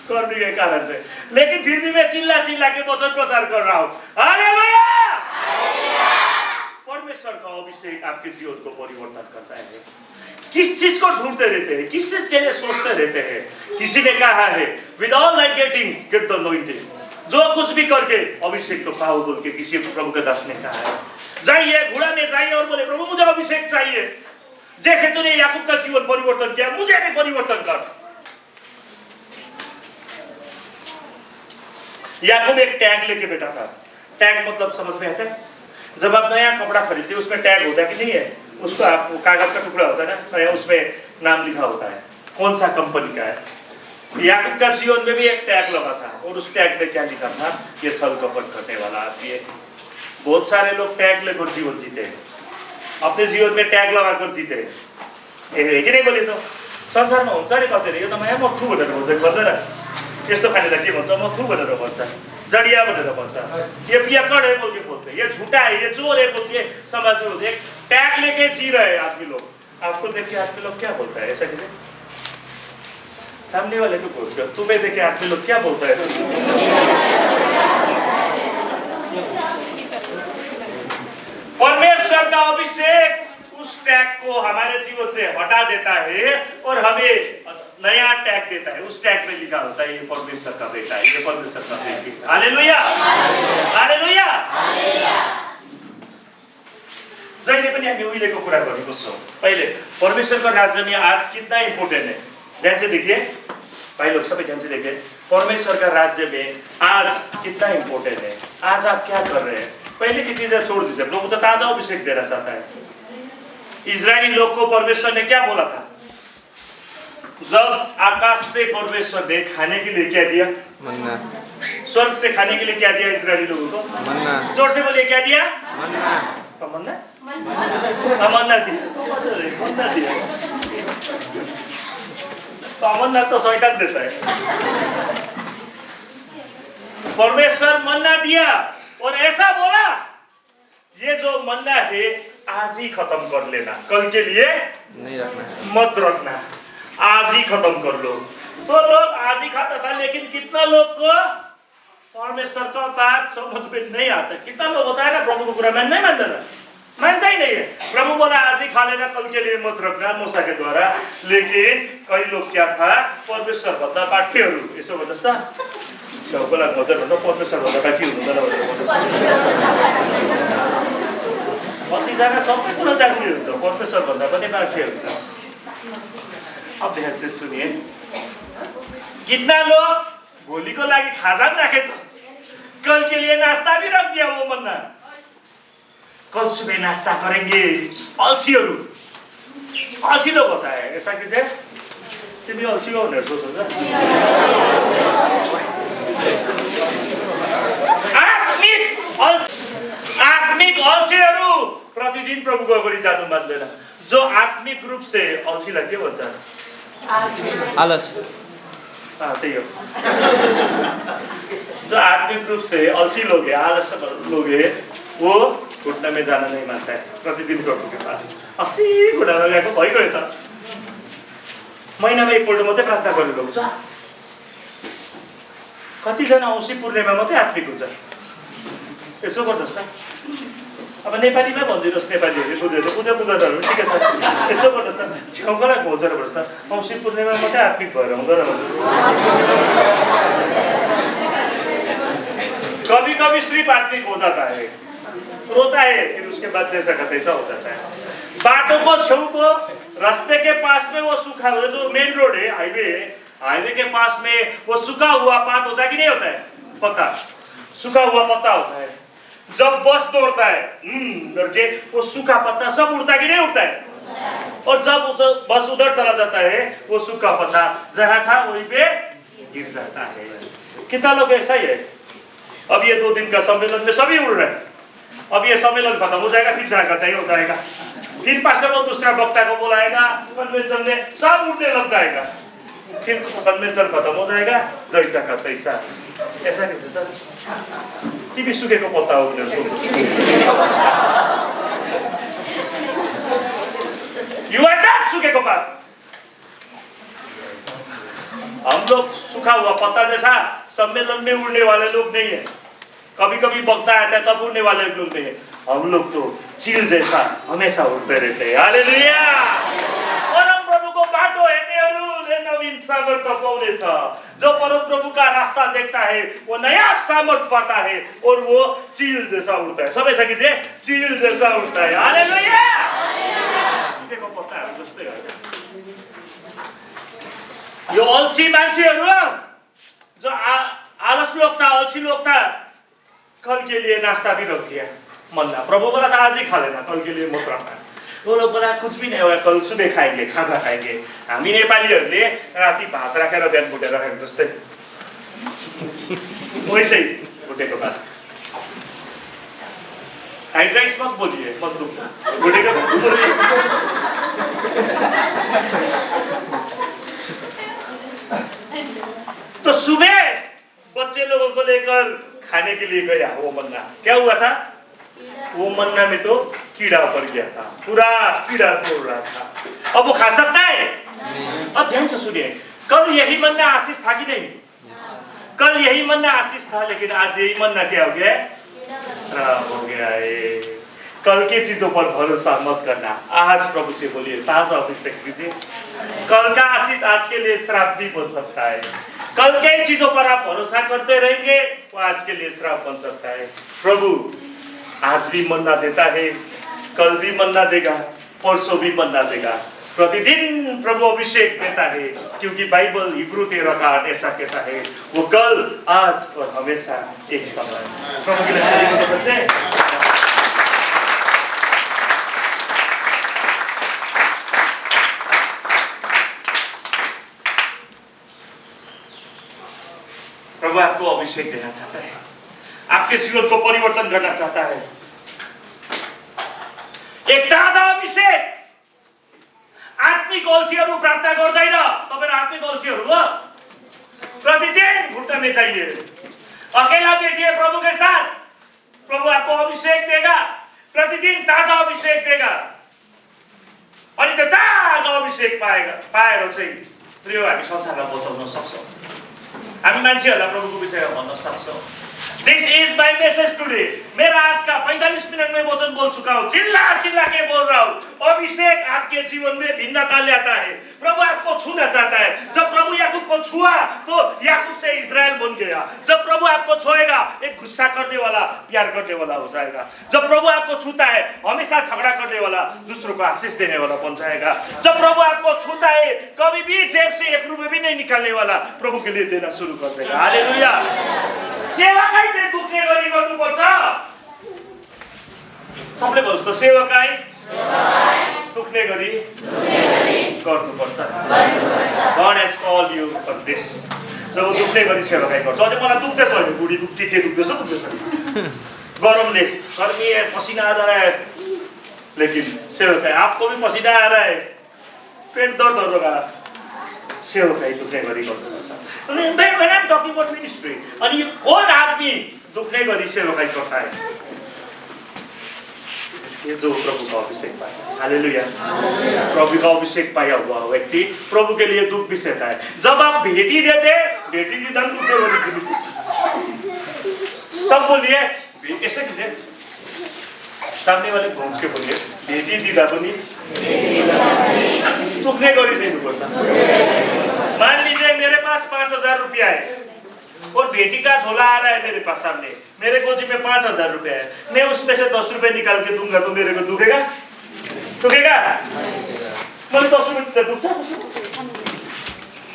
गर्मी के कारण से, लेकिन फिर भी मैं चिल्ला के वचन प्रचार कर रहा हूँ। हालेलुया। परमेश्वर का अभिषेक आपके जीवन को परिवर्तन करता है। किस चीज को ढूंढते रहते हैं, किस चीज के लिए सोचते रहते हैं। किसी ने कहा है with all like getting get the anointing, जो कुछ भी करके अभिषेक तो पाओ बोल के किसी प्रभु के दास ने कहा है। जाइए घोड़ा में जाइए और बोले प्रभु मुझे अभिषेक चाहिए, जैसे तूने याकूब का जीवन परिवर्तन किया मुझे भी परिवर्तन कर। याकूब एक टैग लेके बैठा था। टैग मतलब समझ में आता है, जब आप नया कपड़ा खरीदते उसमें टैग होता है कि नहीं है, उसको आप कागज का टुकड़ा होता है ना नया, उसमें नाम लिखा होता है कौन सा कंपनी का है। याकूब का जीवन में भी एक टैग लगा था और उस टैग में क्या लिखा था, ये छल कपट करने वाला आदमी है। बहुत सारे लोग टैग लेकर जीवन जीते हैं, अपने जीवन में टैग लगाकर जीते हैं। कि नहीं बोले तो संसारमा हुन्छ अरे कति यो त माया म थु भनेर भन्छ, गर्दैन यस्तो खानेलाई के भन्छ, म थु भनेर भन्छ, जडिया भनेर भन्छ, ये पियक्कड़ है बोल के बोलते हैं, ये झूठा है, ये चोर है बोल के समाज में बोलते हैं। टैग लेके जी रहे आदमी लोग। आपको देखिए आदमी लोग क्या बोलता है, ऐसा कीजिए सामने वाले को पूछ कर, तुम्हें देखे आदमी लोग क्या बोलता है। परमेश्वर का अभिषेक उस टैग को हमारे जीवन से हटा देता है और हमें नया टैग देता है। उस टैग में लिखा होता है ये परमेश्वर का बेटा है, ये परमेश्वर का बेटी है। हालेलुया। हालेलुया। जहिले पनि हामी उहिलेको कुरा गरेको छौं। पहिले परमेश्वर का राज्य में आज कितना इम्पोर्टेंट है, ध्यान से देखिए भाई लोग, सभी ध्यान से देखिए। परमेश्वर का राज्य में आज कितना इम्पोर्टेंट है, आज आप क्या कर रहे हैं। पहले की चीजें छोड़ दीजिए, प्रभु तो ताजा अभिषेक देना चाहता है। इजरायली लोग को परमेश्वर ने क्या बोला था, जब आकाश से परमेश्वर ने खाने के लिए क्या दिया, मन्ना। स्वर्ग से खाने के लिए क्या दिया इजरायली लोगों को, मन्ना। जोर से बोलिए क्या दिया, मन्ना। मन्ना मन्ना दिया। मन्ना तो शैतान देता है। परमेश्वर मन्ना दिया और ऐसा बोला ये जो मन्ना है आज ही खत्म कर लेना, कल के लिए नहीं रखना, मत रखना, आज ही खत्म कर लो। तो लोग आज ही खाता था, लेकिन कितना लोग को परमेश्वर का बात समझ में नहीं आता। कितना लोग होता है ना प्रभु को पूरा मानता ही नहीं है। प्रभु बोला आज ही खा लेना, कल के लिए मत रखना, मूसा के द्वारा। लेकिन कई लोग क्या था, परमेश्वर भन्दा बाठीहरू, यसो भन्नुहोस् त छेउकोलाई मजा भन्नु, परमेश्वर भन्दा बाठी हुनुहुँदैन कतिजना सबै कुरा जान्ने हुन्छ, परमेश्वर भन्दा पनि बाठी हुन्छ। अब ध्यान से सुनिए, कितना लोग भोलि को लागि खाजा पनि राखेछ, कल के लिए नाश्ता भी रख दिया वो मन्ना, कल सुबह नाश्ता करेंगे। अलसीहरू, अलसी लोग होता है ऐसा कीजिए, तिमी अलसी हो भनेर सोच्छ आत्मिक प्रभुको अगाडि जानु मान्दैन। जो आत्मिक रूप से अल्छीलाई के भन्छ? आलस। त्यही हो। जो आत्मिक रूप से अलसी लोग है, आलस लोग है, वो घुटना में जाना नहीं मानता है प्रतिदिन प्रभु के पास। अस्ति घुटना गएको भइगयो त, महिनामा एकपल्ट मात्रै प्रार्थना गरेर हुन्छ। कतिजना औँसी पूर्णिमा मात्रै आत्मिक हुन्छ। यसो गर्नुहोस् त, अब नेपालीमै भनिदिनुहोस्, नेपालीहरूले बुझेर पूजा पूजाहरू ठिकै छ। यसो गर्नुहोस् त, छेउकोलाई खोजेर भन्नुहोस् त, औँसी पूर्णिमा मात्रै आत्मिक भएर हुँदो रहेछ। कभी कभी सिर्फ आत्मिक हो जाता है, रोता है, फिर उसके बाद जैसा का तैसा हो जाता है। बाटों को छेउको रास्ते के पास में वो सूखा हुआ, जो मेन रोड है, हाईवे के पास में वो सूखा हुआ पात होता है कि नहीं होता है? पत्ता, सूखा हुआ पत्ता होता है। जब बस दौड़ता है करके वो सूखा पत्ता सब उड़ता है कि नहीं उड़ता है? और जब उस बस उधर चला जाता है, वो सूखा पत्ता जहाँ था वहीं पे गिर जाता है। कितना लोग ऐसा ही है। अब ये 2 दिन का सम्मेलन में सभी उड़ रहे हैं। अब ये सम्मेलन खत्म हो जाएगा, फिर जहाँ का हो जाएगा, फिर पास्टर वो दूसरा वक्ता को बुलाएगा, कन्वेंशन में सब उड़ने लग जाएगा, फिर कन्वेंशन खत्म हो जाएगा, जैसा का तैसा। ऐसा नहीं होता। टीवी सुकेको पत्ता हो गया, यू आर नॉट सुकेको पात। हम लोग सूखा हुआ पत्ता जैसा सम्मेलन में उड़ने वाले लोग नहीं है। कभी कभी वक्ता आता है तब उड़ने वाले लोग नहीं है। हम लोग तो चील जैसा हमेशा उड़ते रहते हैं। हालेलुया। परम प्रभु को बाटो हेर्नेहरूले नवीन सामर्थ्य पाउनेछ। जो परम प्रभु का रास्ता देखता है वो नया सामर्थ्य पाता है और वो चील जैसा उड़ता है। सबै सकिजे चील जैसा उड़ता है। हालेलुया। सुकेको पत्ताहरू जस्तै हो। यो अल्छी मान्छेहरू, जो आलस लोग था, अल्छी लोग था, कल के लिए नाश्ता भी रख दिया मन्ना। प्रभु बोला था आज ही खा लेना, कल के लिए मत रखना। वो लोग बोला कुछ भी नहीं होगा, कल सुबह खाएंगे, खाजा खाएंगे। हामी नेपालीहरूले राति भात राखेर बिहान भुटेर राखेको जस्तै वैसै भुटेको भात। फ्राइड राइस मत बोलिए, मत दुख्छ, भुटेको भात बोलिए। तो सुबह बच्चे लोगों को लेकर खाने के लिए गया वो मन्ना। क्या हुआ था? वो मन्ना में तो कीड़ा पड़ गया था, पूरा कीड़ा तोड़ रहा था। अब वो खा सकता है? अब ध्यान से सुनिए, कल यही मन्ना आशीष था कि नहीं? कल यही मन्ना आशीष था, लेकिन आज यही मन्ना क्या हो गया? श्राप हो गया है। कल की चीजों पर भरोसा मत करना। आज प्रभु से बोलिए, ताजा अभिषेक कीजिए। कल का आशीष आज के लिए श्राप भी बन सकता है। कल के चीजों पर आप भरोसा करते रहेंगे, वो आज के लिए श्राप बन सकता है। प्रभु आज भी मन्ना देता है, कल भी मन्ना देगा, परसों भी मन्ना देगा। प्रतिदिन प्रभु अभिषेक देता है, क्योंकि बाइबल हिब्रू 13:8 ऐसा कहता है, वो कल, आज और हमेशा एक समान। प्रभु के लिए करते हैं। प्रभु आपको अभिषेक देना चाहता है, आपके जीवन को परिवर्तन करना चाहता है। एक ताजा अभिषेक। आत्मिक अल्छीहरू प्रार्थना गर्दैन, तपाईहरु आत्मिक अल्छीहरू हो, प्रतिदिन घुटने में चाहिए। अकेला बैठिए प्रभु के साथ, प्रभु आपको अभिषेक देगा, प्रतिदिन ताजा अभिषेक देगा। अनि त्यो ताजा अभिषेक पाएर चाहिँ प्रिय हामी संसारलाई बचाउन सक्छौँ। हामी मान्छेहरूलाई प्रभुको विषयमा भन्न सक्छौँ। This is my message today. मेरा आज का 45 मिनट में वचन बोल चुका हूँ। चिल्ला चिल्ला के बोल रहा हूँ। अभिषेक आपके जीवन में भिन्नता लाता है। प्रभु आपको छूना चाहता है। जब प्रभु याकूब को छुआ तो याकूब से इजराइल बन गया। जब प्रभु आपको छुएगा, एक गुस्सा करने वाला प्यार करने वाला हो जाएगा। जब प्रभु आपको छूता है, हमेशा झगड़ा करने वाला दूसरों को आशीष देने वाला बन जाएगा। जब प्रभु आपको छूता है, कभी भी जेब से 1 रुपये भी नहीं निकालने वाला, प्रभु के लिए देना शुरू कर देगा। हालेलुया। सेवाकाई चाहिँ दुख्ने गरी गर्नुपर्छ। सबले भन्नुहोस् त, सेवाकाई दुख्ने गरी गर्नुपर्छ। God has called you for this। जब दुख्ने गरी सेवाकाई गर्छ। अझै मलाई दुख्दैछ, अहिले बुढी के दुख्दैछ, गरमले, गर्मी पसिना आएर लेकिन सेवकाई आपको भी पसीना आ रहा है, पेट दर्द होगा, सेवकाई दुख्ने गरी गर्नुपर्छ। अनि when I'm talking about ministry, अनि कौन आदमी दुख्ने गरी सेवकाई करता है? जो प्रभु का अभिषेक पाया, हालेलुया, प्रभु का अभिषेक पाया हुआ व्यक्ति प्रभु के लिए दुख भी सहता है। जब आप भेटी देते, भेटी दी धन दुखने गरी, सब बोलिए ऐसे कीजिए, सामने वाले घूम के बोलिए, भेटी दिदा पनि दुखने गरी दिनुपर्छ। मान लीजिए मेरे पास 5,000 रुपया है और बेटी का झोला आ रहा है मेरे पास सामने, मेरे गोजी में 5,000 रुपया है, मैं उसमें से 10 रुपए निकाल के दूंगा तो मेरे को दुखेगा? दुखेगा? मैंने 10 रुपए दुख सकता?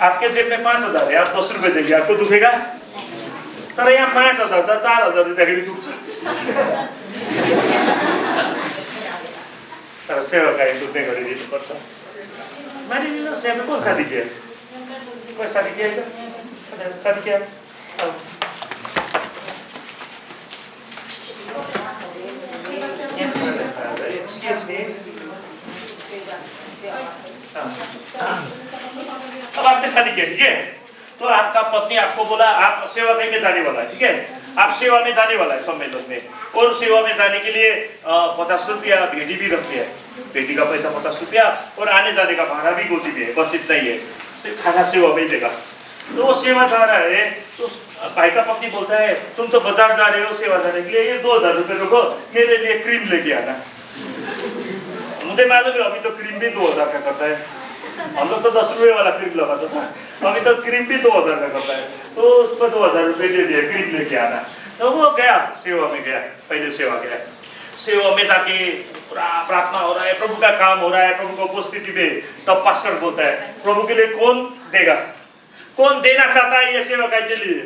आपके जेब में 5,000 है, आप 10 रुपए देंगे, आपको दुखेगा? तर यहाँ 5,000 था, 4,000 रुपया के लिए दुख सकता। तर सेवकाई दुख्ने गरी दिनुपर्छ। मैंने सेवा कौन शादी किया? कोई शादी किया क्या? शादी किया? Excuse me. अब आपने शादी किया, ठीक है? तो आपका पत्नी आपको बोला आप सेवकाई में जाने वाला है, ठीक है? आप सेवा में जाने वाला है सम्मेलन में, और सेवा में जाने के लिए 50 रुपया भेटी भी रखी है, भेटी का पैसा 50 रुपया और आने जाने का भाड़ा भी गोजी भी है, बस इतना ही है, खाना सेवा में देगा। तो वो सेवा जा रहा है, तो भाई का पत्नी बोलता है तुम तो बाजार जा रहे हो सेवा जाने के लिए, ये 2,000 रुपये रखो, मेरे लिए क्रीम लेके आना। मुझे मालूम है अभी तो क्रीम भी 2,000 का करता है, हम लोग तो 10 रुपये वाला क्रीम लगाता था, अभी तो क्रीम भी 2,000 का करता है, तो उसको 2,000 रुपये दे दिया क्रीम लेके आना। तो वो गया सेवा में, गया पहले सेवा गया, सेवा में जाके पूरा प्रार्थना हो रहा है, प्रभु का काम हो रहा है, प्रभु की उपस्थिति में, तब पास्टर बोलता है प्रभु के लिए कौन देगा, कौन देना चाहता है ये सेवकाई के लिए,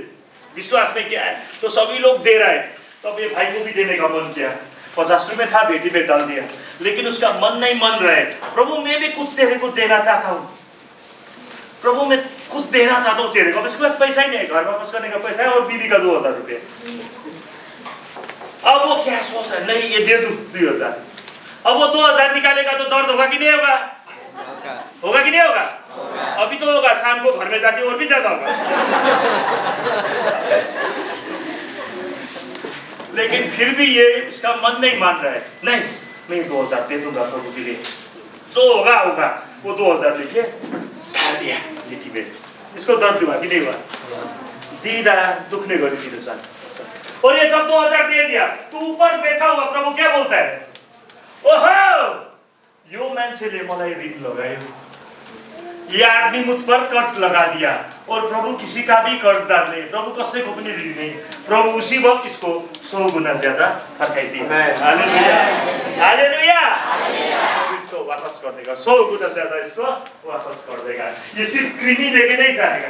विश्वास में क्या है? तो सभी लोग दे रहा है। तब ये भाई को भी देने का मन किया, 50 रुपये था, बेटी पे डाल दिया, लेकिन उसका मन नहीं मान रहा है, प्रभु मैं भी कुछ तेरे को देना चाहता हूँ, प्रभु मैं कुछ देना चाहता हूँ तेरे को। इसके पास पैसा ही नहीं है, घर वापस करने का पैसा है और बीवी का 2,000 रुपये। अब वो क्या सोच रहा है, नहीं ये दे दूं 2,000। अब वो 2,000 निकालेगा तो दर्द होगा कि नहीं होगा? होगा कि नहीं होगा? अभी तो होगा, शाम को घर में जाके और भी ज्यादा होगा। लेकिन फिर भी ये इसका मन नहीं मान रहा है, नहीं मैं 2,000 दे दूंगा प्रभु के लिए, जो होगा होगा। वो 2,000 लेके डाल दिया लिट्टी में, इसको दर्द हुआ कि नहीं हुआ? दीदा दुखने गरी दिनु। और ये जब 2,000 दे दिया तो ऊपर बैठा हुआ प्रभु क्या बोलता है, ओहो यो मान्छेले मलाई ऋण लगायो, ये आदमी मुझ पर कर्ज लगा दिया। और प्रभु किसी का भी कर्जदार नहीं, प्रभु कसै को पनि ऋण नहीं, प्रभु उसी वक्त इसको 100 गुना ज्यादा फर्काइदिए। हालेलुया हालेलुया, इसको वापस कर देगा, 100 गुना ज्यादा इसको वापस कर देगा। ये सिर्फ क्रीमी लेके नहीं जाएगा,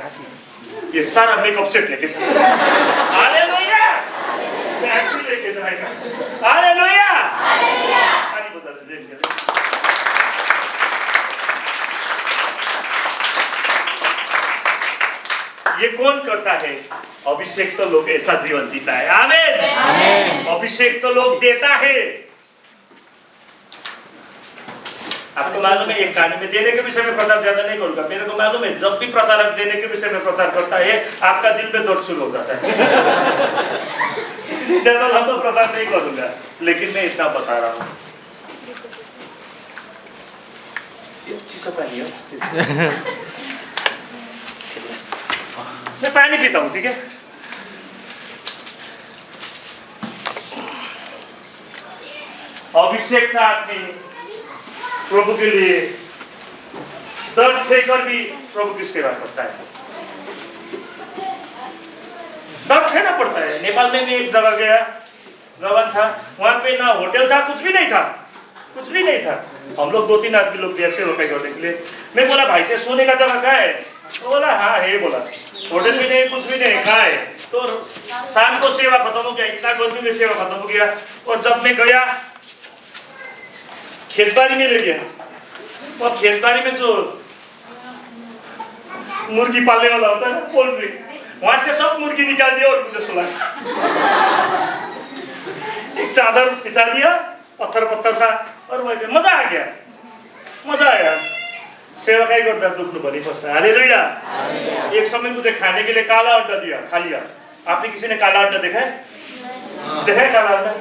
ये सारा मेकअप सेट लेके जाएगा। हालेलुया, बैग भी लेके जाएगा। हालेलुया हालेलुया, ताली बजा दीजिए। ये कौन करता है? अभिषेक तो लोग ऐसा जीवन जीता है। आमीन। अभिषेक तो लोग देता है। आपको मालूम है, एक कहानी में देने के विषय में प्रचार ज्यादा नहीं करूंगा, मेरे को मालूम है जब भी प्रचारक देने के विषय में प्रचार करता है आपका दिल में दर्द शुरू हो जाता है। इसलिए ज्यादा लंबा प्रचार नहीं करूंगा, लेकिन मैं इतना बता रहा हूँ, चीजों का नहीं हो, मैं पानी पीता हूँ, ठीक है? अभिषेक का आदमी प्रभु के लिए दर्द सहकर भी प्रभु की सेवा करता है। दर्द सहना पड़ता है। नेपाल में भी एक जगह गया, जवान था, वहां पे ना होटल था, कुछ भी नहीं था, कुछ भी नहीं था। हम लोग 2-3 आदमी लोग गए सेवा करने के लिए। मैं बोला भाई से सोने का जगह कहाँ है? तो बोला हाँ है, बोला होटल भी नहीं, कुछ भी नहीं, कहाँ है? तो शाम को सेवा खत्म हो गया, इतना गर्मी में सेवा खत्म हो गया। और जब मैं गया खेतबाड़ी में ले गया, और खेतबाड़ी में जो मुर्गी पालने वाला होता है ना, पोल्ट्री, वहां से सब मुर्गी निकाल दिया और मुझे सुला, एक चादर बिछा दिया पत्थर था और वही मजा आ गया, मजा आया। सेवकाई करता दुखनु पनि पर्छ। हालेलुया। एक समय मुझे खाने के लिए काला अंडा दिया, खा लिया। आपने किसी ने काला अंडा देखा है? देखा है काला अंडा?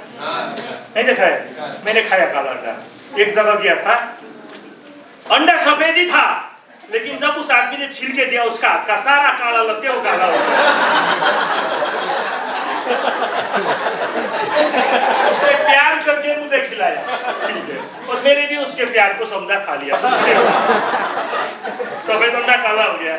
नहीं देखा है? मैंने खाया काला अंडा। एक जगह गया था, अंडा सफेद ही था, लेकिन जब उस आदमी ने छील के दिया, उसका हाथ का सारा काला लग गया, वो काला हो गया। उसने प्यार करके मुझे खिलाया, छील के, और मैंने भी उसके प्यार को समझा, खा लिया। सफेद अंडा काला हो गया।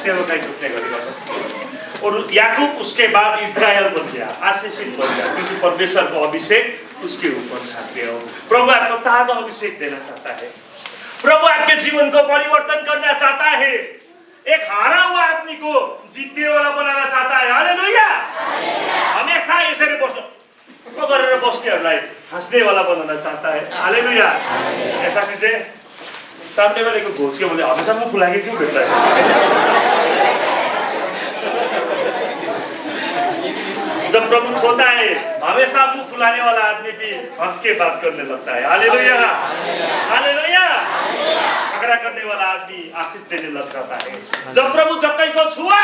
सेवकाई टूटने वाली बात। और याकूब उसके बाद इस्राएल बन गया, आशीषित बन गया, क्योंकि परमेश्वर को अभिषेक उसके ऊपर था गया। प्रभु आपको ताजा अभिषेक देना चाहता है। प्रभु आपके जीवन को परिवर्तन करना चाहता है। एक हारा हुआ आदमी को जीतने वाला बनाना चाहता है। हालेलुया। हमेशा यसरी बस्नु गरेर बस्नेहरूलाई हँसने वाला बनाना चाहता है। हालेलुया। ऐसा कीजिए, सामने वाले को घोष के बोले हमेशा मुंह फुला के क्यों बैठता है? जब प्रभु छोटा है, हमेशा मुंह फुलाने वाला आदमी भी हंस के बात करने लगता है। हालेलुया। हालेलुया। झगड़ा करने वाला आदमी आशीष देने लग जाता है। जब प्रभु जक्कई को छुआ,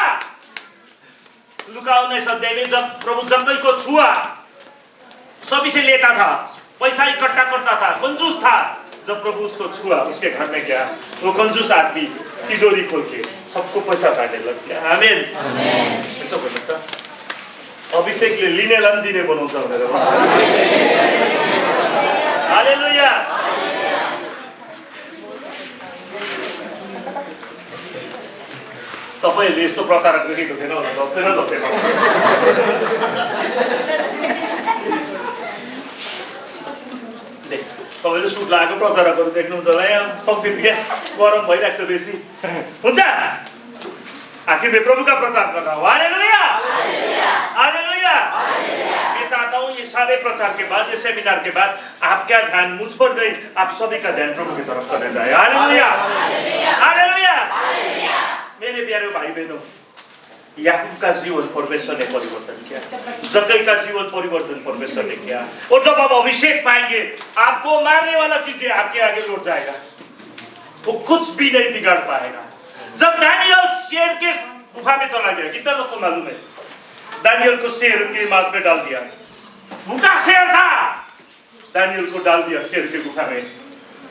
लुका 19 अध्याय में जब प्रभु जक्कई को छुआ, सभी से लेता था, पैसा इकट्ठा करता था, कंजूस था। जब प्रभु उसको छुआ, उसके घर में गया, वो कंजूस आदमी तिजोरी खोल के सबको पैसा बांटने लग गया। आमेन। यसो भन्नुहोस् त, अभिषेकले लिनेलाई दिने बनाउँछ भनेर। हालेलुया। तपाईहरुले यस्तो प्रचार गरेको थिएन होला, जप्दैन जप्दैन। तपाईले सुट लागेको प्रचारकहरु देख्नुहुन्छ होला, यहाँ सक्दिन क्या, गरम भइरहेको छ बेसी। हुन्छ, आखिर प्रभु का प्रचार कर रहा हूँ। हालेलुया। हालेलुया। मैं चाहता हूँ ये सारे प्रचार के बाद, ये सेमिनार के बाद आपका ध्यान मुझ पर नहीं, आप सभी का ध्यान प्रभु की तरफ चले जाए। हालेलुया। हालेलुया। मेरे प्यारे भाई बहनों, याकूब का जीवन परमेश्वर ने परिवर्तन किया, जक्कई का जीवन परिवर्तन परमेश्वर ने किया। और जब आप अभिषेक पाएंगे, आपको मारने वाला चीजें आपके आगे लौट जाएगा, वो कुछ भी नहीं बिगाड़ पाएगा। जब दानियल शेर के गुफा में चला गया, कितना लोग को मालूम है? दानियल को शेर के माउथ में डाल दिया, भूखा शेर था, दानियल को डाल दिया शेर के गुफा में।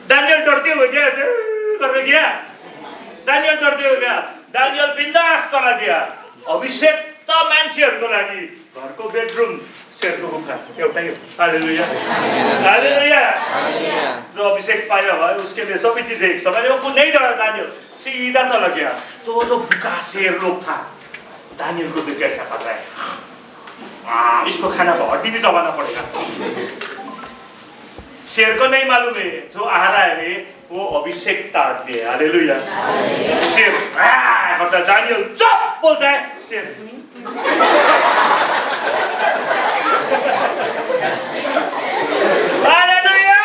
दानियल डरते हुए गया, ऐसे करके गया, दानियल डरते हुए गया, दानियल बिंदास चला गया। अभिषेक त मान्छेहरुको लागि घरको बेडरुम शेरको गुफा एउटै हो। हालेलुया। हालेलुया। जो अभिषेक पाया है उसके लिए सभी चीजें एक समय, वो नहीं डरा दानियल, सीधा चला गया। तो जो भूखा शेर लोग था, दानियल को देख कैसा कर रहा है, इसको खाना को हड्डी भी चबाना पड़ेगा। शेर को नहीं मालूम है जो आ रहा है वो अभिषेक ताक दे। हालेलुया। शेर करता, दानियल चुप बोलता है, शेर हालेलुया।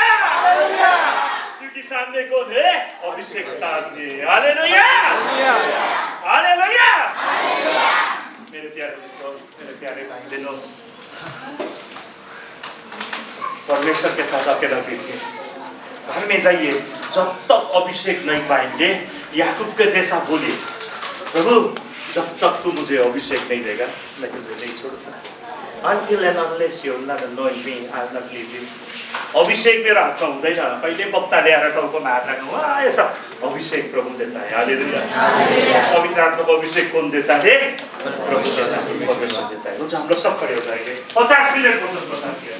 क्योंकि सामने कौन है? अभिषेक ताक दे। हालेलुया। हालेलुया। मेरे प्यारे दोस्तों, मेरे प्यारे भाई बहनों, परमेश्वर के साथ अकेला कीजिए, घर में जाइए। जब तक अभिषेक नहीं पाएंगे, याकूब के जैसा बोलिए, प्रभु जब तक तू मुझे अभिषेक नहीं देगा मैं तुझे नहीं छोड़ूंगा। Until and unless you not anoint me, I will not leave you. अभिषेक मेरा हाथ में हुँदैन, कहिले बक्ता ल्याएर टाउकोमा हात राख्नु, ये सब अभिषेक प्रभु देता है। हालेलुया। पवित्र आत्मा को अभिषेक कौन देता है? प्रभु देता है, परमेश्वर देता है। हम लोग सब खड़े हो जाएंगे, 50 मिनट वचन प्रचार किया।